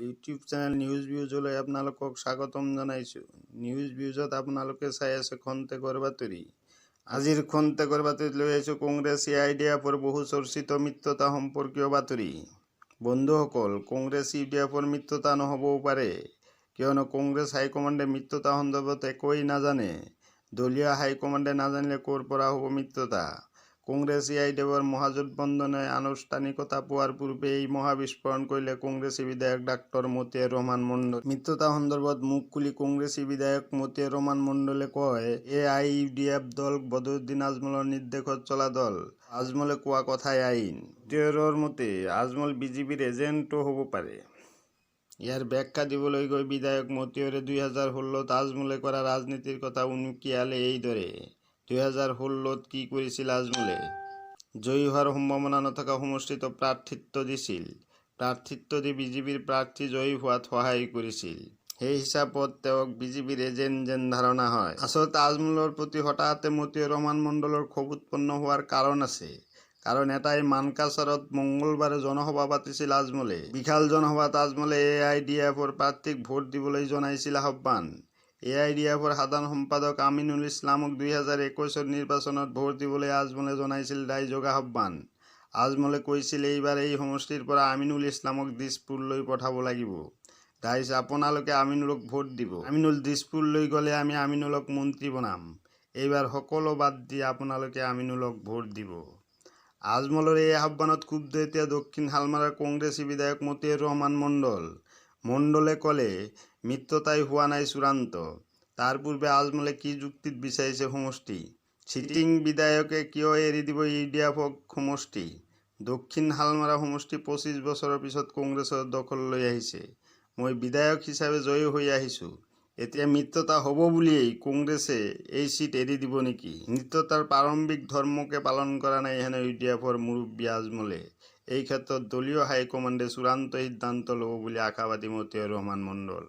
YouTube channel news ভিউজলৈ আপোনালোকক স্বাগতম জনাইছোঁ। নিউজ ভিউজত আপোনালোকে চাই আছে খন্তেকৰ বাতৰি। আজিৰ খন্তেকৰ বাতৰিত লৈ আহিছোঁ কংগ্ৰেছ ইউডিএফৰ বহু চৰ্চিত মিত্ৰতা সম্পৰ্কীয় বাতৰি। বন্ধুসকল, কংগ্ৰেছ ইউডিএফৰ মিত্ৰতা নহ'বও পাৰে, কিয়নো কংগ্ৰেছ হাইকমাণ্ডে মিত্ৰতা সন্দৰ্ভত একোৱেই নাজানে। দলীয় হাইকমাণ্ডে নাজানিলে ক'ৰ পৰা হ'ব মিত্ৰতা। কংগ্ৰেছ ইউডিএফৰ মহাজোটবন্ধনে আনুষ্ঠানিকতা পোৱাৰ পূৰ্বে এই মহাবিস্ফোৰণ কৰিলে কংগ্ৰেছী বিধায়ক ডাক্তৰ মতিউৰ ৰহমান মণ্ডল। মিত্ৰতা সন্দৰ্ভত মুখ খুলি কংগ্ৰেছী বিধায়ক মতিউৰ ৰহমান মণ্ডলে কয়, এআইইউডিএফ দল বদৰুদ্দিন আজমলৰ নিৰ্দেশত চলা দল। আজমলে কোৱা কথাই আইন। মতিউৰৰ মতে আজমল বিজেপিৰ এজেণ্টও হ'ব পাৰে। ইয়াৰ ব্যাখ্যা দিবলৈ গৈ বিধায়ক মতিউৰে 2016ত আজমলে কৰা ৰাজনীতিৰ কথা উনুকিয়ালে এইদৰে। 2016ত কি কৰিছিল আজমলে? জয়ী হোৱাৰ সম্ভাৱনা নথকা সমষ্টিত প্ৰাৰ্থিত্ব দিছিল। প্ৰাৰ্থিত্ব দি বিজেপিৰ প্ৰাৰ্থী জয়ী হোৱাত সহায় কৰিছিল। সেই হিচাপত তেওঁক বিজেপিৰ এজেণ্ট যেন ধাৰণা হয়। আচলতে আজমলৰ প্ৰতি হঠাতে মতিউৰ ৰহমান মণ্ডলৰ ক্ষোভ উৎপন্ন হোৱাৰ কাৰণ আছে। কাৰণ এটাই, মানকাছাৰত মঙলবাৰে জনসভা পাতিছিল আজমলে। বিশাল জনসভাত আজমলে এআইইউডিএফৰ প্ৰাৰ্থীক ভোট দিবলৈ জনাইছিল আহ্বান। এআইইউডিএফৰ সাধাৰণ সম্পাদক আমিনুল ইছলামক 2021ৰ নিৰ্বাচনত ভোট দিবলৈ আজমলে জনাইছিল ৰাইজক আহ্বান। আজমলে কৈছিল, এইবাৰ এই সমষ্টিৰ পৰা আমিনুল ইছলামক দিছপুৰলৈ পঠাব লাগিব। ৰাইজ, আপোনালোকে আমিনুলক ভোট দিব। আমিনুল দিছপুৰলৈ গ'লে আমি আমিনুলক মন্ত্ৰী বনাম। এইবাৰ সকলো বাদ দি আপোনালোকে আমিনুলক ভোট দিব। আজমলৰ এই আহ্বানত ক্ষুব্ধ এতিয়া দক্ষিণ শালমাৰাৰ কংগ্ৰেছী বিধায়ক মতিউৰ ৰহমান মণ্ডল। মণ্ডলে ক'লে, মিত্ৰতাই হোৱা নাই চূড়ান্ত। তাৰ পূৰ্বে আজমলে কি যুক্তিত বিচাৰিছে সমষ্টি? চিটিং বিধায়কে কিয় এৰি দিব ইউডিএফক সমষ্টি? দক্ষিণ শালমাৰা সমষ্টি 25 বছৰৰ পিছত কংগ্ৰেছৰ দখললৈ আহিছে। মই বিধায়ক হিচাপে জয়ী হৈ আহিছোঁ। এতিয়া মিত্ৰতা হ'ব বুলিয়েই কংগ্ৰেছে এই চিট এৰি দিব নেকি? মিত্ৰতাৰ প্ৰাৰম্ভিক ধৰ্মকে পালন কৰা নাই হেনো ইউডিএফৰ মুৰব্বী আজমলে। এই ক্ষেত্ৰত দলীয় হাইকমাণ্ডে চূড়ান্ত সিদ্ধান্ত ল'ব বুলি আশাবাদী মতিউৰ ৰহমান মণ্ডল।